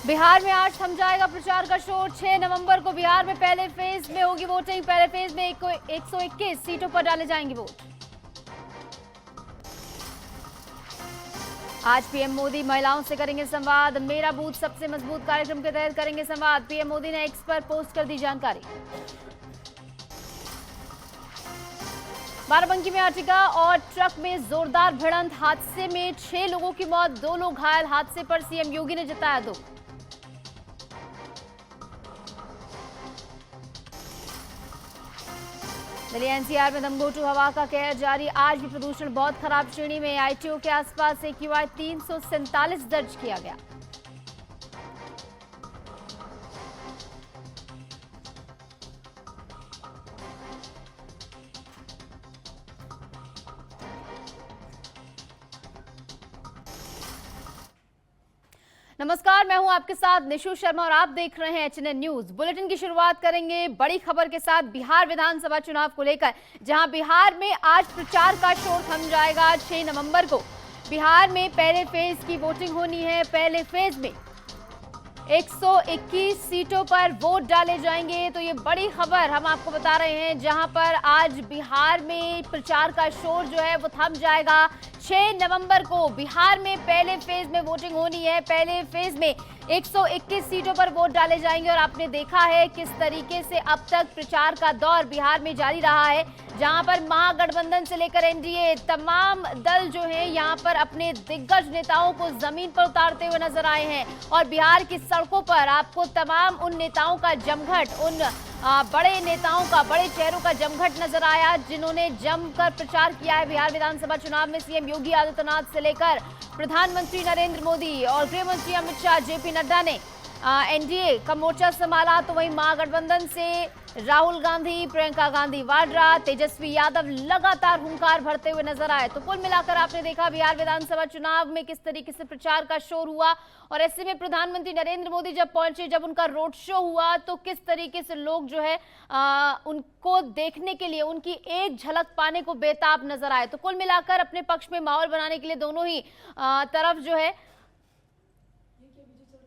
बिहार में आज थम जाएगा प्रचार का शोर। 6 नवंबर को बिहार में पहले फेज में होगी वोटिंग। पहले फेज में 121 सीटों पर डाले जाएंगे वोट। आज पीएम मोदी महिलाओं से करेंगे संवाद। मेरा बूथ सबसे मजबूत कार्यक्रम के तहत करेंगे संवाद। पीएम मोदी ने एक्स पर पोस्ट कर दी जानकारी। बाराबंकी में अर्टिगा और ट्रक में जोरदार भिड़ंत। हादसे में 6 लोगों की मौत, 2 लोग घायल। हादसे पर सीएम योगी ने जताया दुख। दिल्ली एनसीआर में दमघोटू हवा का कहर जारी। आज भी प्रदूषण बहुत खराब श्रेणी में। आईटीओ के आसपास AQI 347 दर्ज किया गया। नमस्कार, मैं हूं आपके साथ निशु शर्मा और आप देख रहे हैं HNN न्यूज। बुलेटिन की शुरुआत करेंगे बड़ी खबर के साथ बिहार विधानसभा चुनाव को लेकर, जहां बिहार में आज प्रचार का शोर थम जाएगा। 6 नवंबर को बिहार में पहले फेज की वोटिंग होनी है। पहले फेज में 121 सीटों पर वोट डाले जाएंगे। तो ये बड़ी खबर हम आपको बता रहे हैं, जहां पर आज बिहार में प्रचार का शोर जो है वो थम जाएगा। 6 नवंबर को बिहार में पहले फेज में वोटिंग होनी है। पहले फेज में 121 सीटों पर वोट डाले जाएंगे। और आपने देखा है किस तरीके से अब तक प्रचार का दौर बिहार में जारी रहा है, जहां पर महागठबंधन से लेकर एनडीए तमाम दल जो हैं यहां पर अपने दिग्गज नेताओं को जमीन पर उतारते हुए नजर आए हैं। और बिहार की सड़कों पर आपको तमाम उन नेताओं का जमघट, उन बड़े नेताओं का, बड़े चेहरों का जमघट नजर आया, जिन्होंने जमकर प्रचार किया है बिहार विधानसभा चुनाव में। सीएम योगी आदित्यनाथ से लेकर प्रधानमंत्री नरेंद्र मोदी और गृह मंत्री अमित शाह, जेपी नड्डा ने एनडीए का मोर्चा संभाला। तो वहीं महागठबंधन से राहुल गांधी, प्रियंका गांधी वाड्रा, तेजस्वी यादव लगातार हुंकार भरते हुए नजर आए। तो कुल मिलाकर आपने देखा बिहार विधानसभा चुनाव में किस तरीके से प्रचार का शोर हुआ। और ऐसे में प्रधानमंत्री नरेंद्र मोदी जब पहुंचे, जब उनका रोड शो हुआ, तो किस तरीके से लोग जो है उनको देखने के लिए, उनकी एक झलक पाने को बेताब नजर आए। तो कुल मिलाकर अपने पक्ष में माहौल बनाने के लिए दोनों ही तरफ जो है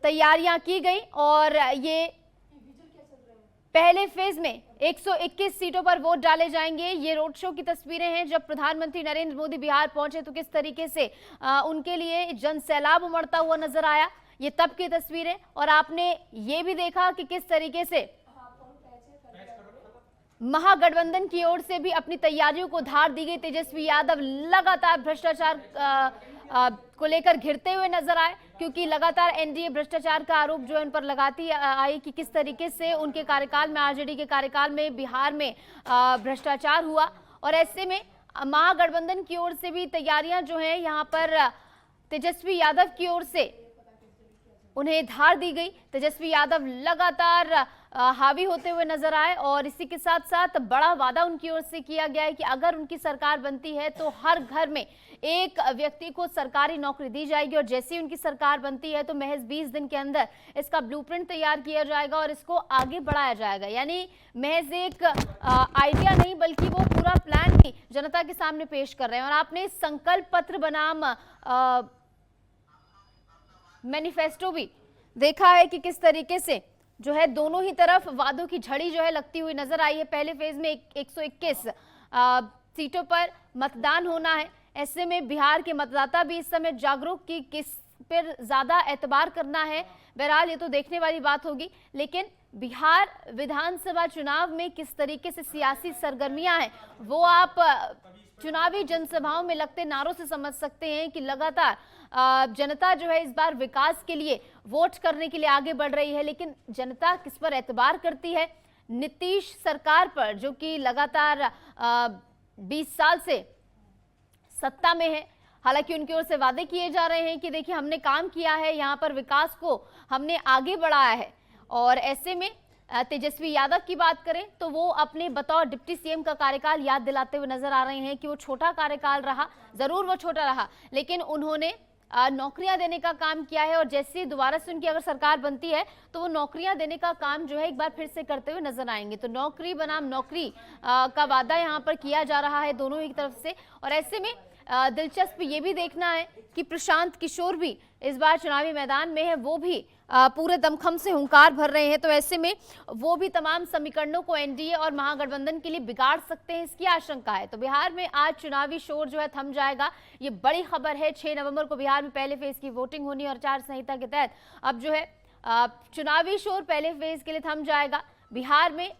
तैयारियां की गई। और ये पहले फेज में 121 सीटों पर वोट डाले जाएंगे। ये रोड शो की तस्वीरें हैं जब प्रधानमंत्री नरेंद्र मोदी बिहार पहुंचे, तो किस तरीके से उनके लिए जन सैलाब उमड़ता हुआ नजर आया। ये तब की तस्वीरें। और आपने ये भी देखा कि किस तरीके से महागठबंधन की ओर से भी अपनी तैयारियों को धार दी गई। तेजस्वी यादव लगातार भ्रष्टाचार को लेकर घिरते हुए नजर आए, क्योंकि लगातार एनडीए भ्रष्टाचार का आरोप जो है उन पर लगाती आई कि किस तरीके से उनके कार्यकाल में, आरजेडी के कार्यकाल में बिहार में भ्रष्टाचार हुआ। और ऐसे में महागठबंधन की ओर से भी तैयारियां जो है यहाँ पर तेजस्वी यादव की ओर से उन्हें धार दी गई। तेजस्वी यादव लगातार हावी होते हुए नजर आए। और इसी के साथ साथ बड़ा वादा उनकी ओर से किया गया है कि अगर उनकी सरकार बनती है तो हर घर में एक व्यक्ति को सरकारी नौकरी दी जाएगी। और जैसे ही उनकी सरकार बनती है तो महज 20 दिन के अंदर इसका ब्लूप्रिंट तैयार किया जाएगा और इसको आगे बढ़ाया जाएगा। यानी महज एक आइडिया नहीं, बल्कि वो पूरा प्लान भी जनता के सामने पेश कर रहे हैं। और आपने संकल्प पत्र बनाम मैनिफेस्टो भी देखा है कि किस तरीके से जो है दोनों ही तरफ वादों की झड़ी जो है लगती हुई नजर आई है। पहले फेज में 121 सीटों पर मतदान होना है। ऐसे में बिहार के मतदाता भी इस समय जागरूक की किस पर ज्यादा एतबार करना है। बहरहाल ये तो देखने वाली बात होगी। लेकिन बिहार विधानसभा चुनाव में किस तरीके से सियासी सरगर्मियां हैं वो आप चुनावी जनसभाओं में लगते नारों से समझ सकते हैं कि लगातार जनता जो है इस बार विकास के लिए वोट करने के लिए आगे बढ़ रही है। लेकिन जनता किस पर एतबार करती है? नीतीश सरकार पर, जो कि लगातार 20 साल से सत्ता में है। हालांकि उनकी ओर से वादे किए जा रहे हैं कि देखिए हमने काम किया है, यहाँ पर विकास को हमने आगे बढ़ाया है। और ऐसे में तेजस्वी यादव की बात करें तो वो अपने बतौर डिप्टी सीएम का कार्यकाल याद दिलाते हुए नजर आ रहे हैं कि वो छोटा कार्यकाल रहा, जरूर वो छोटा रहा, लेकिन उन्होंने नौकरियां देने का काम किया है। और जैसे दोबारा से उनकी अगर सरकार बनती है तो वो नौकरियां देने का काम जो है एक बार फिर से करते हुए नजर आएंगे। तो नौकरी बनाम नौकरी का वादा यहाँ पर किया जा रहा है दोनों ही तरफ से। और ऐसे में दिलचस्प ये भी देखना है कि प्रशांत किशोर भी इस बार चुनावी मैदान में है, वो भी पूरे दमखम से हुंकार भर रहे हैं, तो ऐसे में वो भी तमाम समीकरणों को एनडीए और महागठबंधन के लिए बिगाड़ सकते हैं, इसकी आशंका है। तो बिहार में आज चुनावी शोर जो है थम जाएगा, ये बड़ी खबर है। 6 नवंबर को बिहार में पहले फेज की वोटिंग होनी और आचार संहिता के तहत अब जो है चुनावी शोर पहले फेज के लिए थम जाएगा। बिहार में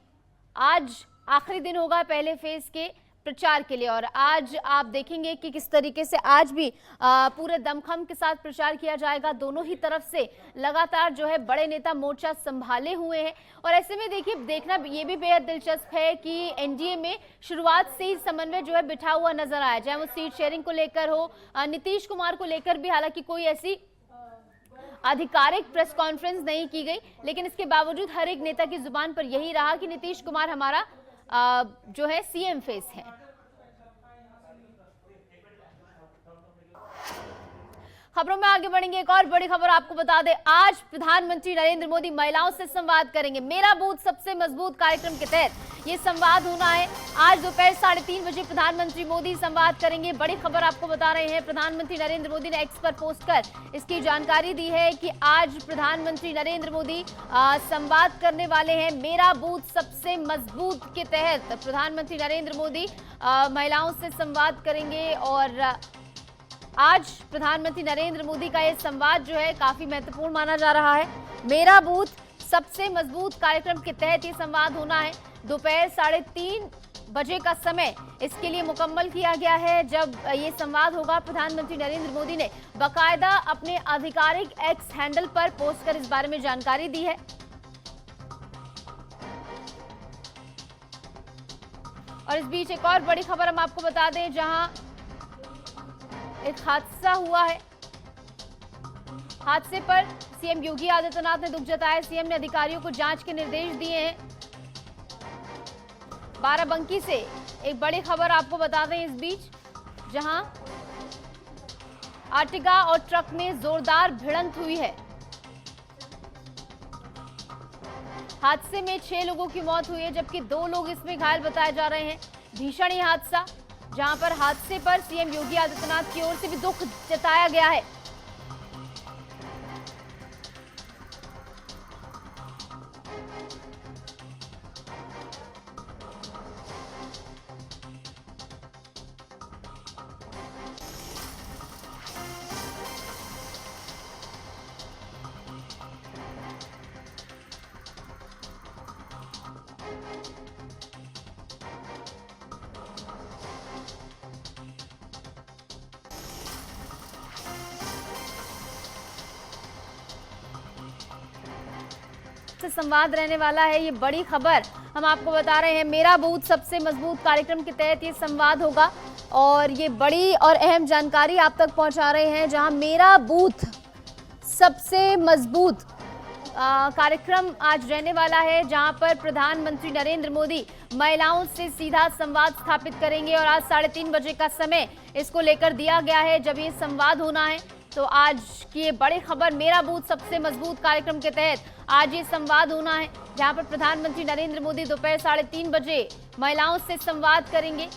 आज आखिरी दिन होगा पहले फेज के प्रचार के लिए, और आज आप देखेंगे कि किस तरीके से आज भी पूरे दमखम के साथ प्रचार किया जाएगा। दोनों ही तरफ से लगातार जो है बड़े नेता मोर्चा संभाले हुए हैं, और ऐसे में देखिए देखना ये भी बेहद दिलचस्प है कि एनडीए में शुरुआत से ही समन्वय जो है बिठा हुआ नजर आया, चाहे वो सीट शेयरिंग को लेकर हो, नीतीश कुमार को लेकर भी हालांकि कोई ऐसी आधिकारिक प्रेस कॉन्फ्रेंस नहीं की गई, लेकिन इसके बावजूद हर एक नेता की जुबान पर यही रहा कि नीतीश कुमार हमारा जो है सीएम फेस है। खबरों में आगे बढ़ेंगे, एक और बड़ी खबर आपको बता दें, आज प्रधानमंत्री नरेंद्र मोदी महिलाओं से संवाद करेंगे। मेरा बूथ सबसे मजबूत कार्यक्रम के तहत ये संवाद होना है। आज दोपहर 3:30 बजे प्रधानमंत्री मोदी संवाद करेंगे। बड़ी खबर आपको बता रहे हैं, प्रधानमंत्री नरेंद्र मोदी ने एक्स पर पोस्ट कर इसकी जानकारी दी है कि आज प्रधानमंत्री नरेंद्र मोदी संवाद करने वाले हैं। मेरा बूथ सबसे मजबूत के तहत प्रधानमंत्री नरेंद्र मोदी महिलाओं से संवाद करेंगे, और आज प्रधानमंत्री नरेंद्र मोदी का यह संवाद जो है काफी महत्वपूर्ण माना जा रहा है। मेरा बूथ सबसे मजबूत कार्यक्रम के तहत ये संवाद होना है। दोपहर 3:30 बजे का समय इसके लिए मुकम्मल किया गया है, जब ये संवाद होगा। प्रधानमंत्री नरेंद्र मोदी ने बाकायदा अपने आधिकारिक एक्स हैंडल पर पोस्ट कर इस बारे में जानकारी दी है। और इस बीच एक और बड़ी खबर हम आपको बता दें, जहां एक हादसा हुआ है। हादसे पर सीएम योगी आदित्यनाथ ने दुख जताया। सीएम ने अधिकारियों को जांच के निर्देश दिए हैं। बाराबंकी से एक बड़ी खबर आपको बता दें इस बीच, जहां आर्टिगा और ट्रक में जोरदार भिड़ंत हुई है। हादसे में 6 लोगों की मौत हुई है, जबकि 2 लोग इसमें घायल बताए जा रहे हैं। भीषण ही हादसा, जहां पर हादसे पर सीएम योगी आदित्यनाथ की ओर से भी दुख जताया गया है। से संवाद रहने वाला है, ये बड़ी खबर हम आपको बता रहे हैं। मेरा बूथ सबसे मजबूत कार्यक्रम के तहत ये संवाद होगा, और ये बड़ी और अहम जानकारी आप तक पहुंचा रहे हैं, जहां मेरा बूथ सबसे मजबूत कार्यक्रम आज रहने वाला है, जहां पर प्रधानमंत्री नरेंद्र मोदी महिलाओं से सीधा संवाद स्थापित करेंगे। और आज 3:30 बजे का समय इसको लेकर दिया गया है, जब ये संवाद होना है। तो आज की ये बड़ी खबर, मेरा बूथ सबसे मजबूत कार्यक्रम के तहत आज ये संवाद होना है, जहां पर प्रधानमंत्री नरेंद्र मोदी दोपहर 3:30 बजे महिलाओं से संवाद करेंगे।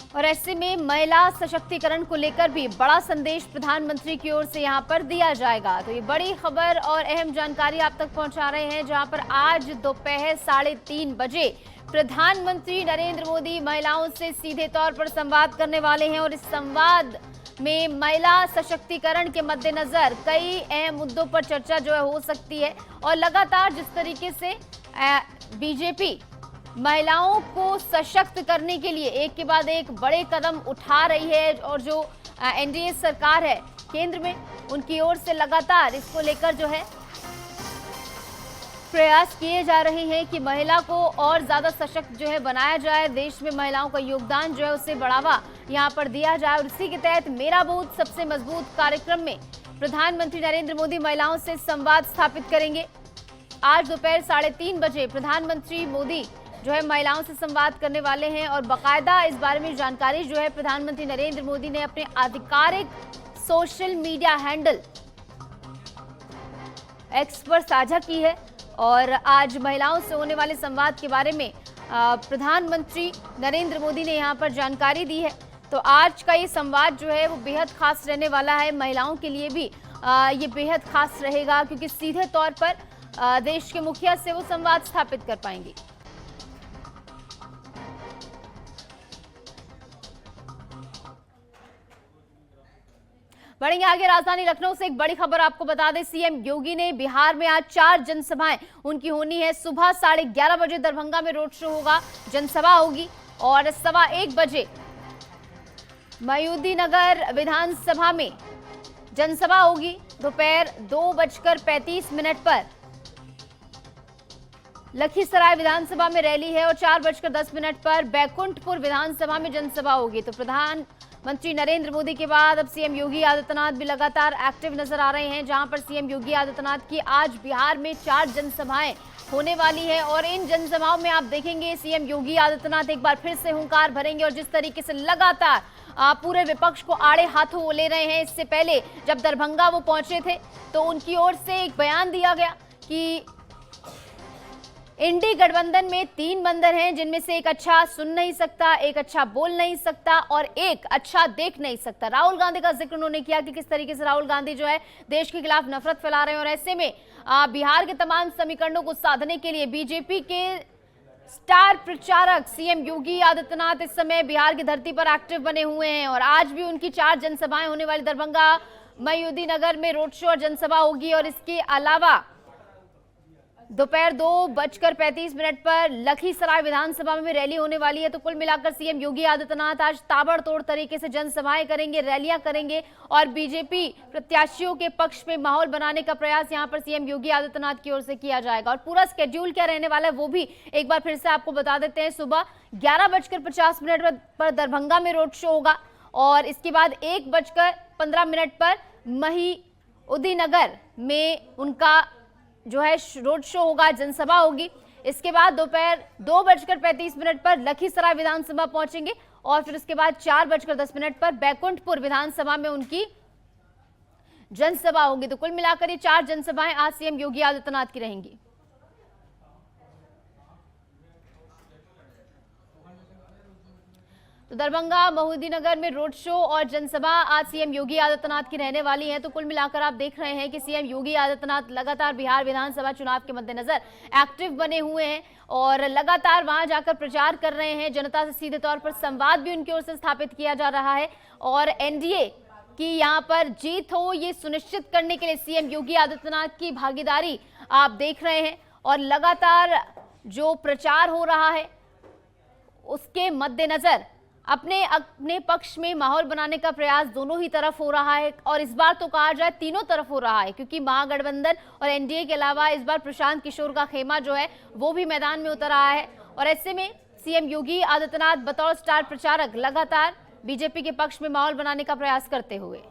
और ऐसे में महिला सशक्तिकरण को लेकर भी बड़ा संदेश प्रधानमंत्री की ओर से यहां पर दिया जाएगा। तो ये बड़ी खबर और अहम जानकारी आप तक पहुंचा रहे हैं, जहां पर आज दोपहर 3:30 बजे प्रधानमंत्री नरेंद्र मोदी महिलाओं से सीधे तौर पर संवाद करने वाले हैं। और इस संवाद में महिला सशक्तिकरण के मद्देनजर कई अहम मुद्दों पर चर्चा जो है हो सकती है, और लगातार जिस तरीके से बीजेपी महिलाओं को सशक्त करने के लिए एक के बाद एक बड़े कदम उठा रही है, और जो एनडीए सरकार है केंद्र में, उनकी ओर से लगातार इसको लेकर जो है प्रयास किए जा रहे हैं कि महिला को और ज्यादा सशक्त जो है बनाया जाए, देश में महिलाओं का योगदान जो है उसे बढ़ावा यहां पर दिया जाए। और इसी के तहत मेरा बूथ सबसे मजबूत कार्यक्रम में प्रधानमंत्री नरेंद्र मोदी महिलाओं से संवाद स्थापित करेंगे। आज दोपहर 3:30 बजे प्रधानमंत्री मोदी जो है महिलाओं से संवाद करने वाले हैं, और बाकायदा इस बारे में जानकारी जो है प्रधानमंत्री नरेंद्र मोदी ने अपने आधिकारिक सोशल मीडिया हैंडल एक्स पर साझा की है। और आज महिलाओं से होने वाले संवाद के बारे में प्रधानमंत्री नरेंद्र मोदी ने यहां पर जानकारी दी है। तो आज का ये संवाद जो है वो बेहद खास रहने वाला है, महिलाओं के लिए भी ये बेहद खास रहेगा क्योंकि सीधे तौर पर देश के मुखिया से वो संवाद स्थापित कर पाएंगी। बढ़ेंगे आगे, राजधानी लखनऊ से एक बड़ी खबर आपको बता दें। सीएम योगी ने बिहार में आज 4 जनसभाएं उनकी होनी है। सुबह 11:30 बजे दरभंगा में रोड शो होगा, जनसभा होगी और 1:15 बजे मयूदीनगर विधानसभा में जनसभा होगी। दोपहर 2:35 पर लखीसराय विधानसभा में रैली है और 4:10 पर बैकुंठपुर विधानसभा में जनसभा होगी। तो प्रधानमंत्री नरेंद्र मोदी के बाद अब सीएम योगी आदित्यनाथ भी लगातार एक्टिव नजर आ रहे हैं, जहां पर सीएम योगी आदित्यनाथ की आज बिहार में 4 जनसभाएं होने वाली है और इन जनसभाओं में आप देखेंगे सीएम योगी आदित्यनाथ एक बार फिर से हुंकार भरेंगे और जिस तरीके से लगातार पूरे विपक्ष को आड़े हाथों वो ले रहे हैं। इससे पहले जब दरभंगा वो पहुंचे थे तो उनकी ओर से एक बयान दिया गया कि इंडी गठबंधन में 3 बंदर हैं, जिनमें से एक अच्छा सुन नहीं सकता, एक अच्छा बोल नहीं सकता और एक अच्छा देख नहीं सकता। राहुल गांधी का जिक्र उन्होंने किया कि किस तरीके से राहुल गांधी जो है देश के खिलाफ नफरत फैला रहे हैं और ऐसे में बिहार के तमाम समीकरणों को साधने के लिए बीजेपी के स्टार प्रचारक सीएम योगी आदित्यनाथ इस समय बिहार की धरती पर एक्टिव बने हुए हैं और आज भी उनकी 4 जनसभाएं होने वाली। दरभंगा मयूदीनगर में रोड शो और जनसभा होगी और इसके अलावा दोपहर 2:35 पर लखीसराय विधानसभा में रैली होने वाली है। तो कुल मिलाकर सीएम योगी आदित्यनाथ आज ताबड़तोड़ तरीके से जनसभाएं करेंगे, रैलियां करेंगे और बीजेपी प्रत्याशियों के पक्ष में माहौल बनाने का प्रयास यहां पर सीएम योगी आदित्यनाथ की ओर से किया जाएगा। और पूरा स्केड्यूल क्या रहने वाला है वो भी एक बार फिर से आपको बता देते हैं। सुबह 11:50 पर दरभंगा में रोड शो होगा और इसके बाद 1:15 पर महीउद्दीनगर में उनका जो है रोड शो होगा, जनसभा होगी। इसके बाद दोपहर 2:35 पर लखीसराय विधानसभा पहुंचेंगे और फिर उसके बाद 4:10 पर बैकुंठपुर विधानसभा में उनकी जनसभा होगी। तो कुल मिलाकर ये 4 जनसभाएं आज सीएम योगी आदित्यनाथ की रहेंगी। तो दरभंगा मयूदीनगर में रोड शो और जनसभा आज सीएम योगी आदित्यनाथ की रहने वाली है। तो कुल मिलाकर आप देख रहे हैं कि सीएम योगी आदित्यनाथ लगातार बिहार विधानसभा चुनाव के मद्देनजर एक्टिव बने हुए हैं और लगातार वहां जाकर प्रचार कर रहे हैं। जनता से सीधे तौर पर संवाद भी उनकी ओर से स्थापित किया जा रहा है और एनडीए की यहां पर जीत हो ये सुनिश्चित करने के लिए सीएम योगी आदित्यनाथ की भागीदारी आप देख रहे हैं और लगातार जो प्रचार हो रहा है उसके मद्देनजर अपने पक्ष में माहौल बनाने का प्रयास दोनों ही तरफ हो रहा है और इस बार तो कहा जाए तीनों तरफ हो रहा है क्योंकि महागठबंधन और एनडीए के अलावा इस बार प्रशांत किशोर का खेमा जो है वो भी मैदान में उतर आया है और ऐसे में सीएम योगी आदित्यनाथ बतौर स्टार प्रचारक लगातार बीजेपी के पक्ष में माहौल बनाने का प्रयास करते हुए।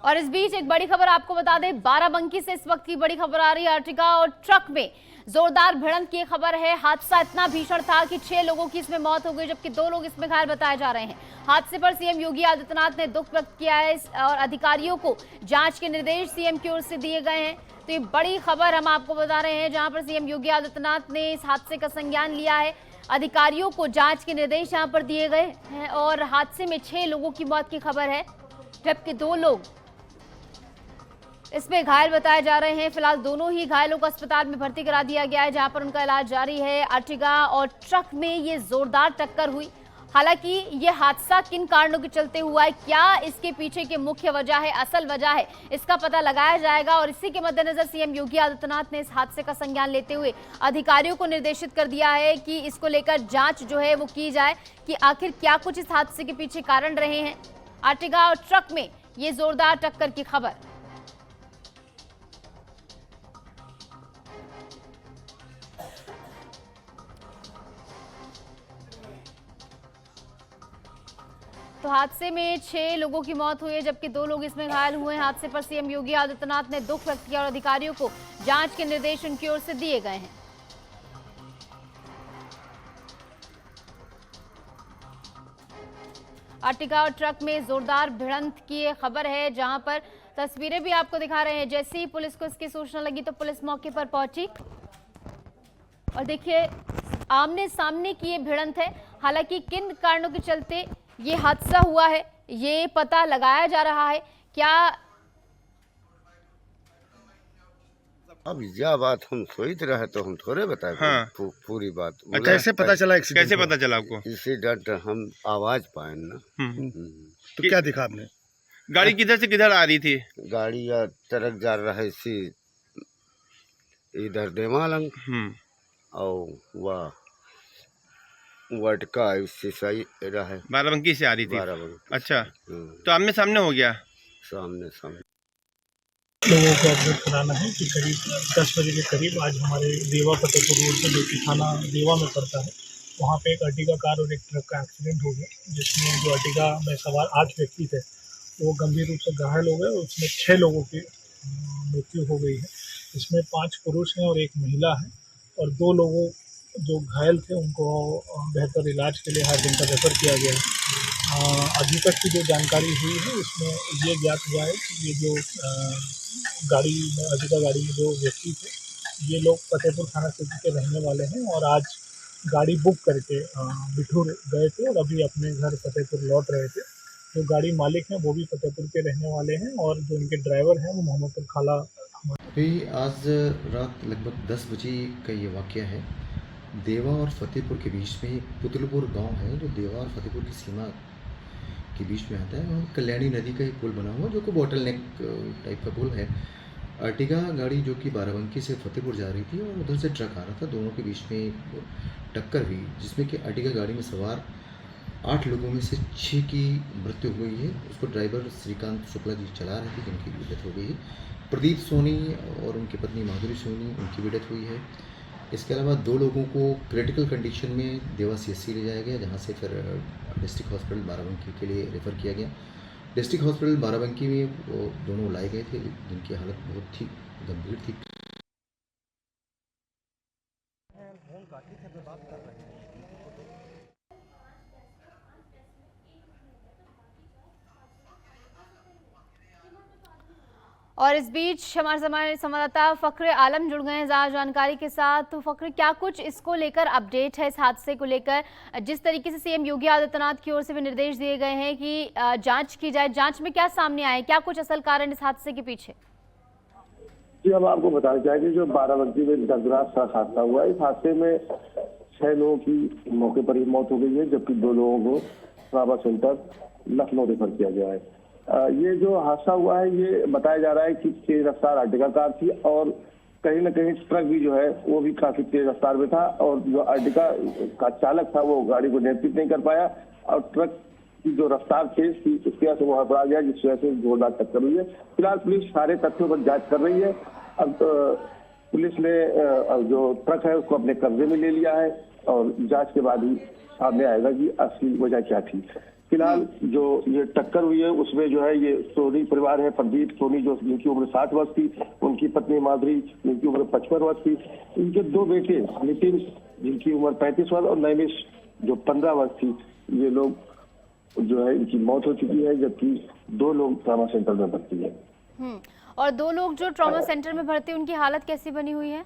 और इस बीच एक बड़ी खबर आपको बता दें, बाराबंकी से इस वक्त की बड़ी खबर आ रही है। अर्टिगा और ट्रक में जोरदार भिड़ंत की खबर है। हादसा इतना भीषण था कि 6 लोगों की इसमें मौत हो गई जबकि 2 लोग इसमें घायल बताए जा रहे हैं। हादसे पर सीएम योगी आदित्यनाथ ने दुख व्यक्त किया है और अधिकारियों को जांच के निर्देश सीएम की ओर से दिए गए हैं। तो ये बड़ी खबर हम आपको बता रहे हैं जहां पर सीएम योगी आदित्यनाथ ने इस हादसे का संज्ञान लिया है। अधिकारियों को जांच के निर्देश यहां पर दिए गए हैं और हादसे में 6 लोगों की मौत की खबर है जबकि 2 लोग इसमें घायल बताए जा रहे हैं। फिलहाल दोनों ही घायलों को अस्पताल में भर्ती करा दिया गया है जहां पर उनका इलाज जारी है। अर्टिगा और ट्रक में ये जोरदार टक्कर हुई। हालांकि ये हादसा किन कारणों के चलते हुआ है, क्या इसके पीछे की मुख्य वजह है, असल वजह है, इसका पता लगाया जाएगा और इसी के मद्देनजर सीएम योगी आदित्यनाथ ने इस हादसे का संज्ञान लेते हुए अधिकारियों को निर्देशित कर दिया है कि इसको लेकर जांच जो है वो की जाए कि आखिर क्या कुछ इस हादसे के पीछे कारण रहे हैं। अर्टिगा और ट्रक में ये जोरदार टक्कर की खबर। तो हादसे में 6 लोगों की मौत हुई है, जबकि 2 लोग इसमें घायल हुए हैं। हादसे पर सीएम योगी आदित्यनाथ ने दुख व्यक्त किया और अधिकारियों को जांच के निर्देश उनकी ओर से दिए गए हैं। अर्टिगा और ट्रक में जोरदार भिड़ंत की ये खबर है, जहां पर तस्वीरें भी आपको दिखा रहे हैं। जैसे ही पुलिस को इसकी सूचना लगी तो पुलिस मौके पर पहुंची और देखिए आमने सामने की ये भिड़ंत है। हालांकि किन कारणों के चलते ये हादसा हुआ है ये पता लगाया जा रहा है। क्या अब यह बात हम सोच रहे तो हम थोड़े बताए। हाँ। पूरी बात अच्छा, कैसे पता चला एक्सीडेंट? कैसे हुआ? पता चला आपको? इंसिडेंट हम आवाज पाए ना। तो क्या दिखा आपने? गाड़ी किधर से किधर आ रही थी? गाड़ी या ट्रक जा रहे सी इधर देवालंग और वह वटका सिसाई रहे बाराबंकी से आ रही थी। बाराबंकी। अच्छा, तो आमने सामने हो गया? सामने सामने लोगों को अवगत कराना है कि करीब 10 बजे के करीब आज हमारे देवा फतेहपुर रोड से, जो कि थाना देवा में पड़ता है, वहाँ पे एक अर्टिगा कार और एक ट्रक का एक्सीडेंट हो गया, जिसमें जो अर्टिगा में सवार 8 व्यक्ति थे वो गंभीर रूप से घायल हो गए और उसमें 6 लोगों की मृत्यु हो गई है। इसमें 5 पुरुष हैं और 1 महिला है और 2 लोगों जो घायल थे उनको बेहतर इलाज के लिए हाजीपुर का रेफर किया गया है। अभी तक की जो जानकारी हुई है उसमें ये ज्ञात हुआ है कि ये जो गाड़ी में अर्टिगा गाड़ी में जो व्यक्ति थे ये लोग फतेहपुर थाना सिटी के रहने वाले हैं और आज गाड़ी बुक करके बिठूर गए थे और अभी अपने घर फतेहपुर लौट रहे थे। जो गाड़ी मालिक हैं वो भी फतेहपुर के रहने वाले हैं और जो उनके ड्राइवर हैं वो मोहम्मदपुर खाला। अभी आज रात लगभग 10 बजे का ये वाक़या है। देवा और फतेहपुर के बीच में एक पुतलपुर गांव है जो देवा और फतेहपुर की सीमा के बीच में आता है और कल्याणी नदी का एक पुल बना हुआ जो कि बॉटल नेक टाइप का पुल है। अर्टिगा गाड़ी जो कि बाराबंकी से फतेहपुर जा रही थी और उधर से ट्रक आ रहा था, दोनों के बीच में टक्कर हुई जिसमें कि अर्टिगा गाड़ी में सवार 8 लोगों में से 6 की मृत्यु हुई है। उसको ड्राइवर श्रीकांत शुक्ला जी चला रहे थे जिनकी भी डेथ हो गई है। प्रदीप सोनी और उनकी पत्नी माधुरी सोनी उनकी भी डेथ हुई है। इसके अलावा 2 लोगों को क्रिटिकल कंडीशन में देवा CSC ले जाया गया, जहां से फिर डिस्ट्रिक्ट हॉस्पिटल बाराबंकी के लिए रेफ़र किया गया। डिस्ट्रिक्ट हॉस्पिटल बाराबंकी में वो दोनों लाए गए थे जिनकी हालत बहुत ही गंभीर थी। और इस बीच हमारे संवाददाता फखरे आलम जुड़ गए हैं ज़्यादा जानकारी के साथ। तो फखरे, क्या कुछ इसको लेकर अपडेट है, इस हादसे को लेकर? जिस तरीके से सीएम योगी आदित्यनाथ की ओर से भी निर्देश दिए गए हैं कि जांच की जाए, जांच में क्या सामने आया है, क्या कुछ असल कारण इस हादसे के पीछे? जी, हम आपको बताना चाहेंगे जो बाराबंकी में दर्दनाक हादसा हुआ, इस हादसे में 6 लोगों की मौके पर ही मौत हो गई है, जबकि 2 लोगों को ट्रामा सेंटर लखनऊ रेफर किया गया है। ये जो हादसा हुआ है ये बताया जा रहा है कि तेज रफ्तार अर्टिगा कार थी और कहीं न कहीं ट्रक भी जो है वो भी काफी तेज रफ्तार में था और जो अर्टिगा का चालक था वो गाड़ी को नियंत्रित नहीं कर पाया और ट्रक की जो रफ्तार तेज थी उसकी वजह से वो हड़बड़ा गया, जिस वजह से जोरदार टक्कर हुई है। फिलहाल पुलिस सारे तथ्यों पर जांच कर रही है। अब पुलिस ने जो ट्रक है उसको अपने कब्जे में ले लिया है और जांच के बाद ही सामने आएगा कि असली वजह क्या थी। फिलहाल जो ये टक्कर हुई है उसमें जो है ये सोनी परिवार है, प्रदीप सोनी जो जिनकी उम्र 60 वर्ष थी, उनकी पत्नी माधुरी जिनकी उम्र 55 वर्ष थी, इनके 2 बेटे नितिन जिनकी उम्र 35 वर्ष और नैमिष जो 15 वर्ष थी, ये लोग जो है इनकी मौत हो चुकी है, जबकि 2 लोग ट्रॉमा सेंटर में भर्ती है। और 2 लोग जो ट्रॉमा सेंटर में भर्ती, उनकी हालत कैसी बनी हुई है?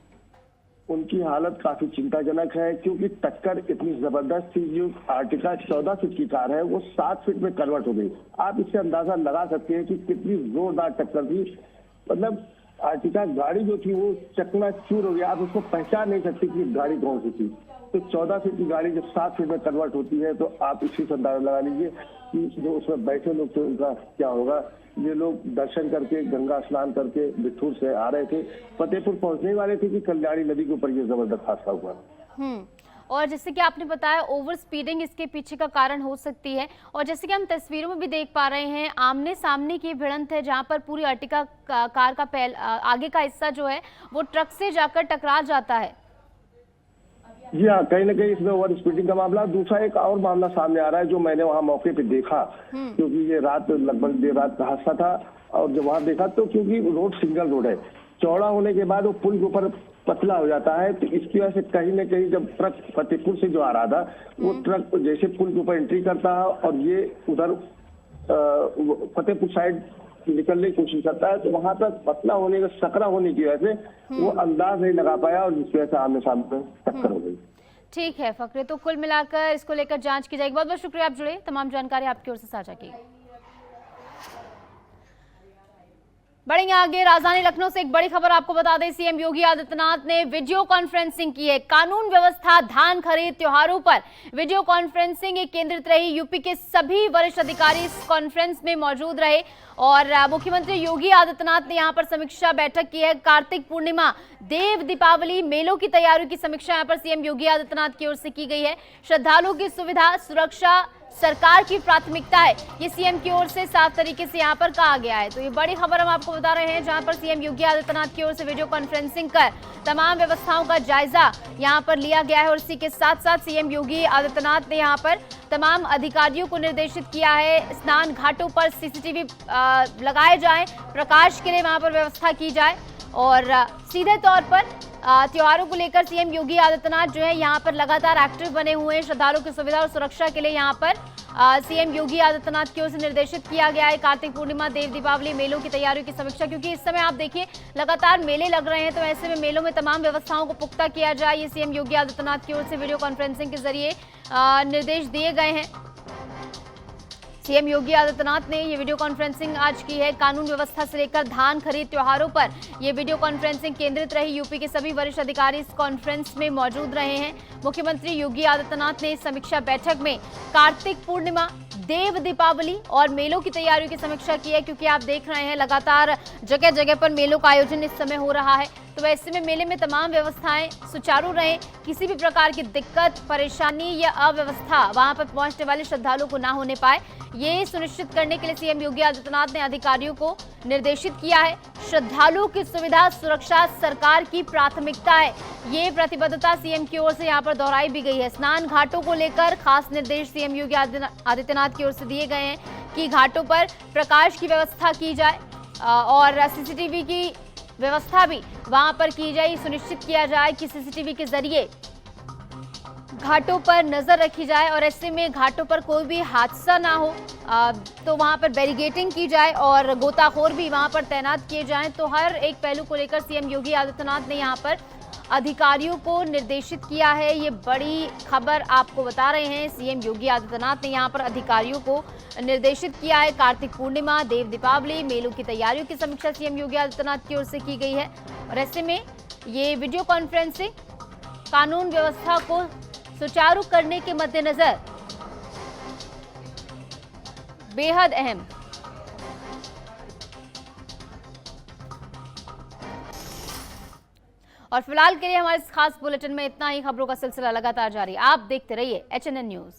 उनकी हालत काफी चिंताजनक है क्योंकि टक्कर इतनी जबरदस्त थी। जो अर्टिगा 14 फीट की कार है वो 7 फीट में कन्वर्ट हो गई। आप इससे अंदाजा लगा सकते हैं कि कितनी जोरदार टक्कर थी। मतलब अर्टिगा गाड़ी जो थी वो चकनाचूर हो गया, आप उसको पहचान नहीं सकते कि गाड़ी कौन सी थी। तो 14 फीट की गाड़ी जब 7 फीट में कन्वर्ट होती है तो आप इसी से अंदाजा लगा लीजिए कि जो उसमें बैठे लोग थे उनका क्या होगा। ये लोग दर्शन करके गंगा स्नान करके बिठूर से आ रहे थे, फतेहपुर पहुंचने वाले थे कि कल्याणी नदी के ऊपर ये जबरदस्त हादसा हुआ। और जैसे कि आपने बताया ओवर स्पीडिंग इसके पीछे का कारण हो सकती है और जैसे कि हम तस्वीरों में भी देख पा रहे हैं आमने सामने की भिड़ंत है जहां पर पूरी अर्टिगा कार का आगे का हिस्सा जो है वो ट्रक से जाकर टकरा जाता है। जी हाँ, कहीं ना कहीं इसमें ओवर स्पीडिंग का मामला। दूसरा एक और मामला सामने आ रहा है जो मैंने वहाँ मौके पे देखा, क्योंकि ये रात लगभग देर रात का हादसा था। और जब वहाँ देखा तो क्योंकि रोड सिंगल रोड है, चौड़ा होने के बाद वो पुल के ऊपर पतला हो जाता है, तो इसकी वजह से कहीं ना कहीं जब ट्रक फतेहपुर से जो आ रहा था, वो ट्रक जैसे पुल के ऊपर एंट्री करता है और ये उधर फतेहपुर साइड निकलने की कोशिश करता है, तो वहां तक पतला होने का सकरा होने की वजह से वो अंदाज नहीं लगा पाया और जिसकी वजह से आमने सामने टक्कर हो गई। ठीक है फकरे, तो कुल मिलाकर इसको लेकर जांच की जाएगी। बहुत बहुत शुक्रिया, आप जुड़े, तमाम जानकारी आपकी ओर से साझा की। बढ़ेंगे आगे, राजधानी लखनऊ से एक बड़ी खबर आपको बता दें, सीएम योगी आदित्यनाथ ने वीडियो कॉन्फ्रेंसिंग की है। कानून व्यवस्था, धान खरीद, त्योहारों पर वीडियो कॉन्फ्रेंसिंग केंद्रित रही। यूपी के सभी वरिष्ठ अधिकारी इस कॉन्फ्रेंस में मौजूद रहे और मुख्यमंत्री योगी आदित्यनाथ ने यहां पर समीक्षा बैठक की है। कार्तिक पूर्णिमा, देव दीपावली, मेलों की तैयारियों की समीक्षा यहां पर सीएम योगी आदित्यनाथ की ओर से की गई है। श्रद्धालुओं की सुविधा, सुरक्षा सरकार की प्राथमिकता है, ये सीएम की ओर से साफ तरीके से यहाँ पर कहा गया है। तो ये बड़ी खबर हम आपको बता रहे हैं, जहां पर सीएम योगी आदित्यनाथ की ओर से वीडियो कॉन्फ्रेंसिंग कर तमाम व्यवस्थाओं का जायजा यहाँ पर लिया गया है। और इसी के साथ साथ सीएम योगी आदित्यनाथ ने यहाँ पर तमाम अधिकारियों को निर्देशित किया है, स्नान घाटों पर सीसीटीवी लगाए जाए, प्रकाश के लिए वहां पर व्यवस्था की जाए और सीधे तौर पर त्योहारों को लेकर सीएम योगी आदित्यनाथ जो है यहाँ पर लगातार एक्टिव बने हुए हैं। श्रद्धालुओं की सुविधा और सुरक्षा के लिए यहाँ पर सीएम योगी आदित्यनाथ की ओर से निर्देशित किया गया है। कार्तिक पूर्णिमा, देव दीपावली, मेलों की तैयारियों की समीक्षा, क्योंकि इस समय आप देखिए लगातार मेले लग रहे हैं, तो ऐसे में मेलों में तमाम व्यवस्थाओं को पुख्ता किया जाए, ये सीएम योगी आदित्यनाथ की ओर से वीडियो कॉन्फ्रेंसिंग के जरिए निर्देश दिए गए हैं। सीएम योगी आदित्यनाथ ने ये वीडियो कॉन्फ्रेंसिंग आज की है। कानून व्यवस्था से लेकर धान खरीद, त्योहारों पर ये वीडियो कॉन्फ्रेंसिंग केंद्रित रही। यूपी के सभी वरिष्ठ अधिकारी इस कॉन्फ्रेंस में मौजूद रहे हैं। मुख्यमंत्री योगी आदित्यनाथ ने इस समीक्षा बैठक में कार्तिक पूर्णिमा, देव दीपावली और मेलों की तैयारियों की समीक्षा की है, क्योंकि आप देख रहे हैं लगातार जगह जगह पर मेलों का आयोजन इस समय हो रहा है। तो ऐसे में मेले में तमाम व्यवस्थाएं सुचारू रहें, किसी भी प्रकार की दिक्कत, परेशानी या अव्यवस्था वहां पर पहुंचने वाले श्रद्धालुओं को ना होने पाए, ये सुनिश्चित करने के लिए सीएम योगी आदित्यनाथ ने अधिकारियों को निर्देशित किया है। श्रद्धालुओं की सुविधा, सुरक्षा सरकार की प्राथमिकता है, ये प्रतिबद्धता सीएम की ओर से यहाँ पर दोहराई भी गई है। स्नान घाटों को लेकर खास निर्देश सीएम योगी आदित्यनाथ की ओर से दिए गए हैं कि घाटों पर प्रकाश की व्यवस्था की जाए और सीसीटीवी की व्यवस्था भी वहां पर की जाए। सुनिश्चित किया जाए कि सीसीटीवी के जरिए घाटों पर नजर रखी जाए और ऐसे में घाटों पर कोई भी हादसा ना हो, तो वहां पर बैरिकेडिंग की जाए और गोताखोर भी वहां पर तैनात किए जाएं। तो हर एक पहलू को लेकर सीएम योगी आदित्यनाथ ने यहां पर अधिकारियों को निर्देशित किया है। ये बड़ी खबर आपको बता रहे हैं, सीएम योगी आदित्यनाथ ने यहां पर अधिकारियों को निर्देशित किया है। कार्तिक पूर्णिमा, देव दीपावली, मेलों की तैयारियों की समीक्षा सीएम योगी आदित्यनाथ की ओर से की गई है और ऐसे में ये वीडियो कॉन्फ्रेंसिंग कानून व्यवस्था को सुचारू करने के मद्देनजर बेहद अहम। और फिलहाल के लिए हमारे इस खास बुलेटिन में इतना ही। खबरों का सिलसिला लगातार जारी, आप देखते रहिए HNN न्यूज।